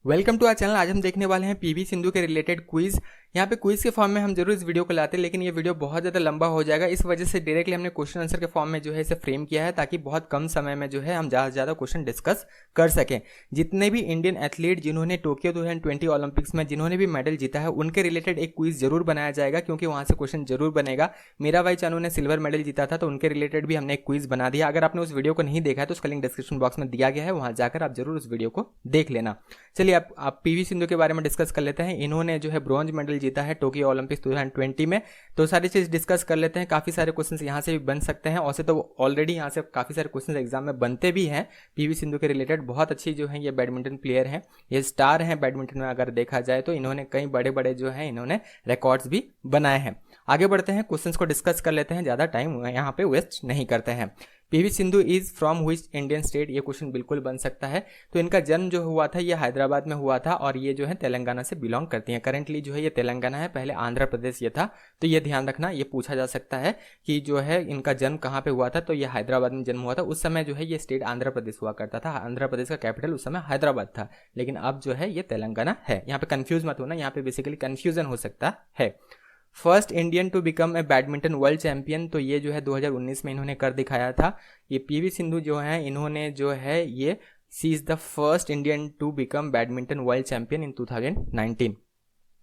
Welcome to our channel. आज हम देखने वाले हैं पीवी सिंधु के रिलेटेड क्विज। यहाँ पे क्विज के फॉर्म में हम जरूर इस वीडियो को लाते हैं, लेकिन ये वीडियो बहुत ज़्यादा लंबा हो जाएगा। इस वजह से डायरेक्टली हमने क्वेश्चन आंसर के फॉर्म में जो है इसे फ्रेम किया है, ताकि बहुत कम समय में जो है हम ज़्यादा से ज़्यादा क्वेश्चन डिस्कस कर सकें। जितने भी इंडियन एथलीट जिन्होंने टोक्यो 2020 ओलंपिक्स में जिन्होंने भी मेडल जीता है, उनके रिलेटेड एक क्विज जरूर बनाया जाएगा, क्योंकि वहाँ से क्वेश्चन जरूर बनेगा। मीराबाई चानू ने सिल्वर मेडल जीता था, तो उनके रिलेटेड भी हमने एक क्विज बना दिया। अगर आपने उस वीडियो को नहीं देखा है तो उसका लिंक डिस्क्रिप्शन बॉक्स में दिया गया है, वहाँ जाकर आप जरूर उस वीडियो को देख लेना। चलिए आप पीवी सिंधु के बारे में डिस्कस कर लेते हैं। इन्होंने जो है ब्रॉन्ज मेडल जीता है टोक्यो ओलंपिक्स 2020 में, तो सारी चीज डिस्कस कर लेते हैं। काफी सारे क्वेश्चंस यहाँ से भी बन सकते हैं, और से तो ऑलरेडी यहाँ से काफी सारे क्वेश्चंस एग्जाम में बनते भी हैं पीवी सिंधु के रिलेटेड। बहुत अच्छी जो है ये बैडमिंटन प्लेयर हैं, ये स्टार हैं बैडमिंटन में। अगर देखा जाए तो इन्होंने कई बड़े बड़े जो है इन्होंने रिकॉर्ड्स भी बनाए हैं। आगे बढ़ते हैं, क्वेश्चंस को डिस्कस कर लेते हैं, ज्यादा टाइम यहाँ पे वेस्ट नहीं करते हैं। PV Sindhu is from which Indian state, ये क्वेश्चन बिल्कुल बन सकता है। तो इनका जन्म जो हुआ था ये हैदराबाद में हुआ था, और ये जो है तेलंगाना से बिलोंग करती हैं। करेंटली जो है ये तेलंगाना है, पहले आंध्र प्रदेश ये था। तो ये ध्यान रखना, ये पूछा जा सकता है कि जो है इनका जन्म कहाँ पे हुआ था। तो ये हैदराबाद में जन्म हुआ था। उस समय जो है ये स्टेट आंध्र प्रदेश हुआ करता था। आंध्र प्रदेश का कैपिटल उस समय हैदराबाद था, लेकिन अब जो है ये तेलंगाना है। यहाँ पे कंफ्यूज मत होना, यहाँ पे बेसिकली कंफ्यूजन हो सकता है। First Indian to become a badminton world champion, तो ये जो है 2019 में इन्होंने कर दिखाया था। ये पीवी सिंधु जो है इन्होंने जो है ये she is the first Indian to become badminton world champion in 2019।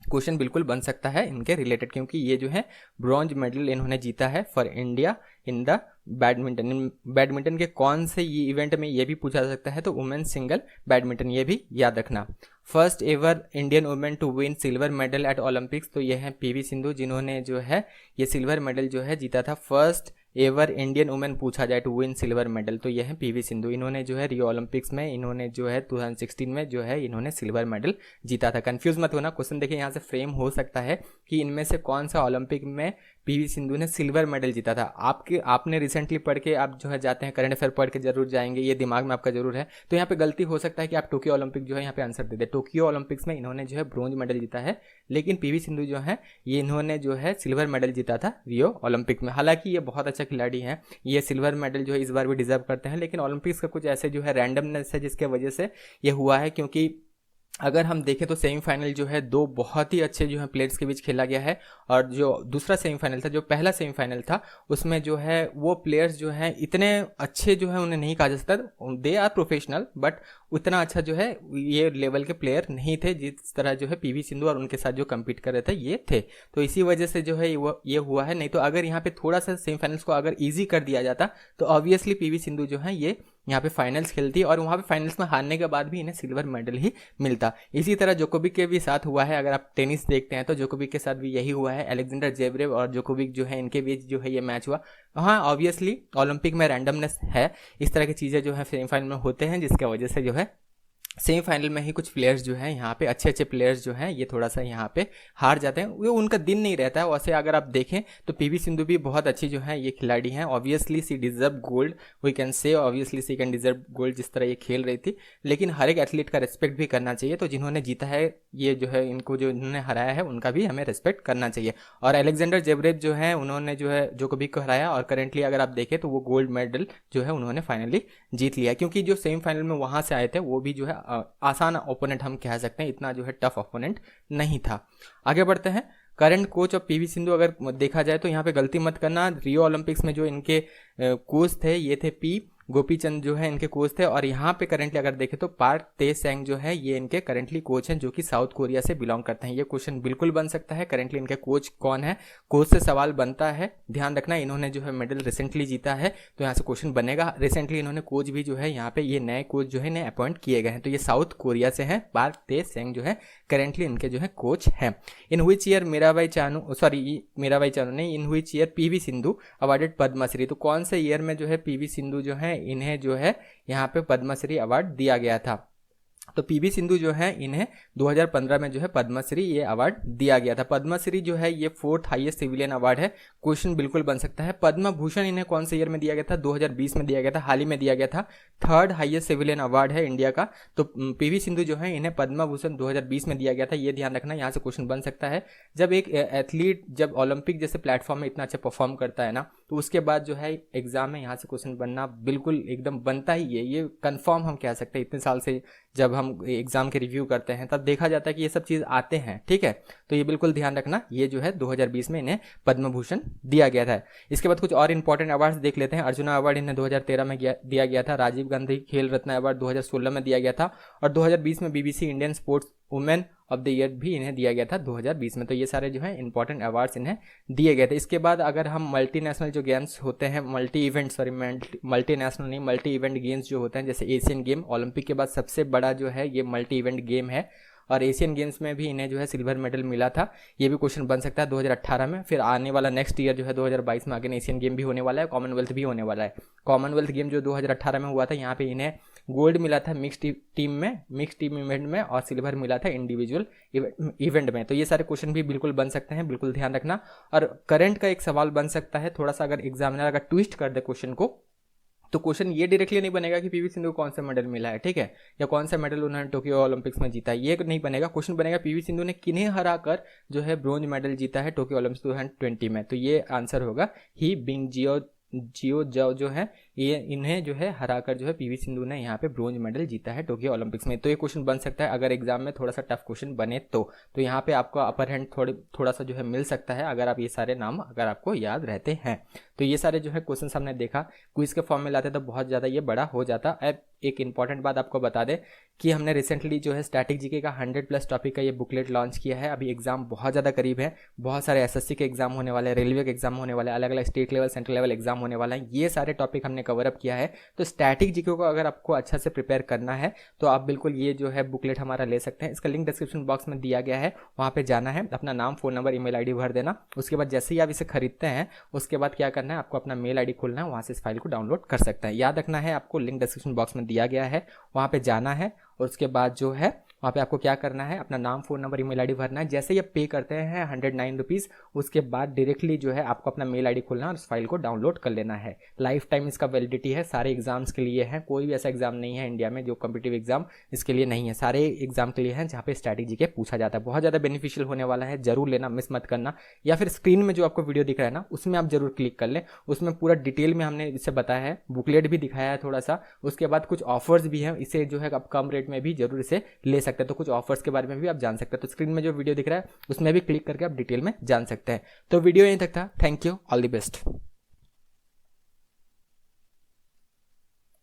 Question बिल्कुल बन सकता है इनके रिलेटेड, क्योंकि ये जो है ब्रॉन्ज मेडल इन्होंने जीता है for India in the badminton. Badminton के कौन से ये इवेंट में, ये भी पूछा जा सकता है। तो वुमेन सिंगल बैडमिंटन, ये भी याद रखना। First ever Indian women to win silver medal at Olympics, तो ये है पीवी सिंधु जिन्होंने जो है ये सिल्वर मेडल जो है जीता था। फर्स्ट एवर इंडियन वुमेन पूछा जाए टू विन सिल्वर मेडल, तो ये है पीवी सिंधु। इन्होंने जो है रियो ओलंपिक्स में इन्होंने जो है 2016 में जो है इन्होंने सिल्वर मेडल जीता था। कंफ्यूज मत होना, क्वेश्चन देखिए यहाँ से फ्रेम हो सकता है कि इनमें से कौन सा ओलंपिक में पीवी सिंधु ने सिल्वर मेडल जीता था। आपने रिसेंटली पढ़ के आप जो है जाते हैं, करंट अफेयर पढ़ के जरूर जाएंगे, ये दिमाग में आपका जरूर है। तो यहाँ पे गलती हो सकता है कि आप टोक्यो ओलंपिक जो है यहाँ पे आंसर दे दे। टोक्यो ओलंपिक्स में इन्होंने जो है ब्रॉन्ज मेडल जीता है, लेकिन पीवी सिंधु जो है ये इन्होंने जो है सिल्वर मेडल जीता था रियो ओलंपिक में। हालांकि ये बहुत अच्छा खिलाड़ी है, ये सिल्वर मेडल जो है इस बार भी डिजर्व करते हैं, लेकिन ओलंपिक्स का कुछ ऐसे जो है रैंडमनेस है जिसके वजह से ये हुआ है। क्योंकि अगर हम देखें तो सेमीफाइनल जो है दो बहुत ही अच्छे जो है प्लेयर्स के बीच खेला गया है, और जो दूसरा सेमीफाइनल था, जो पहला सेमीफाइनल था, उसमें जो है वो प्लेयर्स जो हैं इतने अच्छे जो है उन्हें नहीं कहा जा सकता। दे आर प्रोफेशनल, बट उतना अच्छा जो है ये लेवल के प्लेयर नहीं थे जिस तरह जो है पीवी सिंधु और उनके साथ जो कम्पीट कर रहे थे ये थे। तो इसी वजह से जो है ये हुआ है। नहीं तो अगर यहाँ पे थोड़ा सा सेमीफाइनल्स को अगर ईजी कर दिया जाता तो ऑब्वियसली पीवी सिंधु जो है ये यहाँ पे फाइनल्स खेलती, और वहाँ पे फाइनल्स में हारने के बाद भी इन्हें सिल्वर मेडल ही मिलता। इसी तरह जोकोविक के भी साथ हुआ है। अगर आप टेनिस देखते हैं तो जोकोविक के साथ भी यही हुआ है। अलेक्जेंडर जेवरेव और जोकोविक जो है इनके बीच जो है ये मैच हुआ। हाँ, ऑब्वियसली ओलंपिक में रैंडमनेस है, इस तरह की चीज़ें जो है सेमीफाइनल में होते हैं, जिसके वजह से जो है सेमीफाइनल में ही कुछ प्लेयर्स जो हैं यहाँ पे अच्छे प्लेयर्स जो हैं ये थोड़ा सा यहाँ पे हार जाते हैं। वो उनका दिन नहीं रहता है। वैसे अगर आप देखें तो पीवी सिंधु भी बहुत अच्छी जो है ये खिलाड़ी हैं। Obviously she deserve gold, we can say obviously she can deserve gold जिस तरह ये खेल रही थी। लेकिन हर एक एथलीट का रिस्पेक्ट भी करना चाहिए। तो जिन्होंने जीता है ये जो है, इनको जो इन्होंने हराया है उनका भी हमें रिस्पेक्ट करना चाहिए। और अलेक्जेंडर जेवरेव जो है उन्होंने जो है जोकोविक को हराया, और करेंटली अगर आप देखें तो वो गोल्ड मेडल जो है उन्होंने फाइनली जीत लिया। क्योंकि जो सेमीफाइनल में वहाँ से आए थे वो भी जो है आसान ओपोनेंट हम कह सकते हैं, इतना जो है टफ ओपोनेंट नहीं था। आगे बढ़ते हैं। Current coach of PV Sindhu अगर देखा जाए तो यहाँ पे गलती मत करना। रियो ओलंपिक्स में जो इनके कोच थे ये थे पी गोपीचंद जो है इनके कोच थे, और यहाँ पे करंटली अगर देखें तो पार्क तेसेंग जो है ये इनके करंटली कोच हैं, जो कि साउथ कोरिया से बिलोंग करते हैं। ये क्वेश्चन बिल्कुल बन सकता है, करंटली इनके कोच कौन है, कोच से सवाल बनता है। ध्यान रखना, इन्होंने जो है मेडल रिसेंटली जीता है, तो यहाँ से क्वेश्चन बनेगा। रिसेंटली इन्होंने कोच भी जो है यहाँ पे ये नए कोच जो है नए अपॉइंट किए गए हैं, तो ये साउथ कोरिया से हैं। पार्क तेसेंग जो है करंटली इनके जो है कोच हैं। In which year Mirabai Chanu नहीं, in which year PV Sindhu awarded Padma Shri, तो कौन से ईयर में जो है पीवी सिंधु जो है इन्हें जो है यहाँ पे पद्मश्री अवार्ड दिया गया था। तो पीवी सिंधु जो है इन्हें 2015 में जो है पद्मश्री ये अवार्ड दिया गया था। पद्मश्री जो है ये 4th हाईएस्ट सिविलियन अवार्ड है। क्वेश्चन बिल्कुल बन सकता है। पद्म भूषण इन्हें कौन से ईयर में दिया गया था? 2020 में दिया गया था, हाल ही में दिया गया था। 3rd हाईएस्ट सिविलियन अवार्ड है इंडिया का। तो पीवी सिंधु जो है इन्हें पद्म भूषण 2020 में दिया गया था, ये ध्यान रखना। यहाँ से क्वेश्चन बन सकता है। जब एक एथलीट जब ओलंपिक जैसे प्लेटफॉर्म में इतना अच्छा परफॉर्म करता है ना, तो उसके बाद जो है एग्जाम में यहाँ से क्वेश्चन बनना बिल्कुल एकदम बनता ही है, ये कंफर्म हम कह सकते हैं। इतने साल से जब हम एग्जाम के रिव्यू करते हैं तब देखा जाता है कि ये सब चीज़ आते हैं, ठीक है। तो ये बिल्कुल ध्यान रखना, ये जो है 2020 में इन्हें पद्म भूषण दिया गया था। इसके बाद कुछ और इंपॉर्टेंट अवार्ड्स देख लेते हैं। अर्जुना अवार्ड इन्हें 2013 में दिया गया था। राजीव गांधी खेल रत्न अवार्ड 2016 में दिया गया था और 2020 में BBC Indian sports women of the year भी इन्हें दिया गया था 2020 में। तो ये सारे जो है इंपॉर्टेंट अवार्ड्स इन्हें दिए गए थे। इसके बाद अगर हम मल्टीनेशनल जो गेम्स होते हैं, मल्टी इवेंट गेम्स जो होते हैं, जैसे एशियन गेम, ओलंपिक के बाद सबसे बड़ा जो है ये मल्टी इवेंट गेम है और एशियन गेम्स में भी इन्हें जो है सिल्वर मेडल मिला था। ये भी क्वेश्चन बन सकता है 2018 में। फिर आने वाला नेक्स्ट ईयर जो है 2022 में आगे एशियन गेम भी होने वाला है, कॉमनवेल्थ भी होने वाला है। कॉमनवेल्थ गेम जो 2018 में हुआ था, यहाँ पे इन्हें गोल्ड मिला था मिक्स टीम इवेंट में और सिल्वर मिला था इंडिविजुअल इवेंट में। तो ये सारे क्वेश्चन भी बिल्कुल बन सकते हैं, बिल्कुल ध्यान रखना। और करंट का एक सवाल बन सकता है थोड़ा सा, अगर एग्जामिनर अगर ट्विस्ट कर दे क्वेश्चन को, तो क्वेश्चन ये डायरेक्टली नहीं बनेगा कि पीवी सिंधु को कौन सा मेडल मिला है, ठीक है, या कौन सा मेडल उन्होंने टोक्यो ओलंपिक्स में जीता है, ये नहीं बनेगा। क्वेश्चन बनेगा पीवी सिंधु ने किन्हें हराकर जो है ब्रोंज मेडल जीता है टोक्यो ओलंपिक्स 2020 में। तो ये आंसर होगा ही बिंग जियो जो है, ये इन्हें जो है हराकर जो है पीवी सिंधु ने यहाँ पे ब्रोंज मेडल जीता है टोक्यो ओलंपिक्स में। तो ये क्वेश्चन बन सकता है अगर एग्जाम में थोड़ा सा टफ क्वेश्चन बने तो यहाँ पे आपको अपर हैंड थोड़ा सा जो है मिल सकता है अगर आप ये सारे नाम अगर आपको याद रहते हैं। तो ये सारे जो है क्वेश्चन हमने देखा, क्विज के फॉर्म में लाते तो बहुत ज़्यादा ये बड़ा हो जाता। अब एक इंपॉर्टेंट बात आपको बता दें कि हमने रिसेंटली जो है स्टैटिक जीके का 100+ टॉपिक का ये बुकलेट लॉन्च किया है। अभी एग्जाम बहुत ज़्यादा करीब है, बहुत सारे एसएससी के एग्जाम होने वाले हैं, रेलवे के एग्जाम होने वाले हैं, अलग अलग state level central level exam होने वाला है। ये सारे टॉपिक हमने कवर अप किया है। तो स्टैटिक जीके को अगर आपको अच्छा से प्रिपेयर करना है तो आप बिल्कुल ये जो है बुकलेट हमारा ले सकते हैं। इसका लिंक डिस्क्रिप्शन बॉक्स में दिया गया है, वहाँ पे जाना है, अपना नाम, फ़ोन नंबर, ईमेल आईडी भर देना। उसके बाद जैसे ही आप इसे खरीदते हैं उसके बाद क्या करना है, आपको अपना मेल आईडी खोलना है, वहाँ से इस फाइल को डाउनलोड कर सकते हैं। याद रखना है आपको, लिंक डिस्क्रिप्शन बॉक्स में दिया गया है, वहाँ पे जाना है और उसके बाद जो है वहाँ पे आपको क्या करना है, अपना नाम, फ़ोन नंबर, ईमेल आईडी भरना है। जैसे ही आप पे करते हैं 109 रुपीज़, उसके बाद डायरेक्टली जो है आपको अपना मेल आईडी खोलना है और उस फाइल को डाउनलोड कर लेना है। लाइफ टाइम इसका वैलिडिटी है, सारे एग्जाम्स के लिए है। कोई भी ऐसा एग्जाम नहीं है इंडिया में जो कॉम्पिटिटिव एग्जाम इसके लिए नहीं है, सारे एग्जाम के लिए हैं जहाँ पे स्ट्रैटेजी के पूछा जाता है। बहुत ज़्यादा बेनिफिशियल होने वाला है, जरूर लेना, मिस मत करना। या फिर स्क्रीन में जो आपको वीडियो दिख रहा है ना, उसमें आप जरूर क्लिक कर लें, उसमें पूरा डिटेल में हमने इसे बताया है, बुकलेट भी दिखाया है थोड़ा सा। उसके बाद कुछ ऑफर्स भी हैं, इसे जो है आप कम रेट में भी जरूर इसे ले सकते हैं। तो कुछ ऑफर्स के बारे में भी आप जान सकते हैं। तो स्क्रीन में जो वीडियो दिख रहा है उसमें भी क्लिक करके आप डिटेल में जान सकते हैं। तो वीडियो यहीं तक था। Thank you, all the best.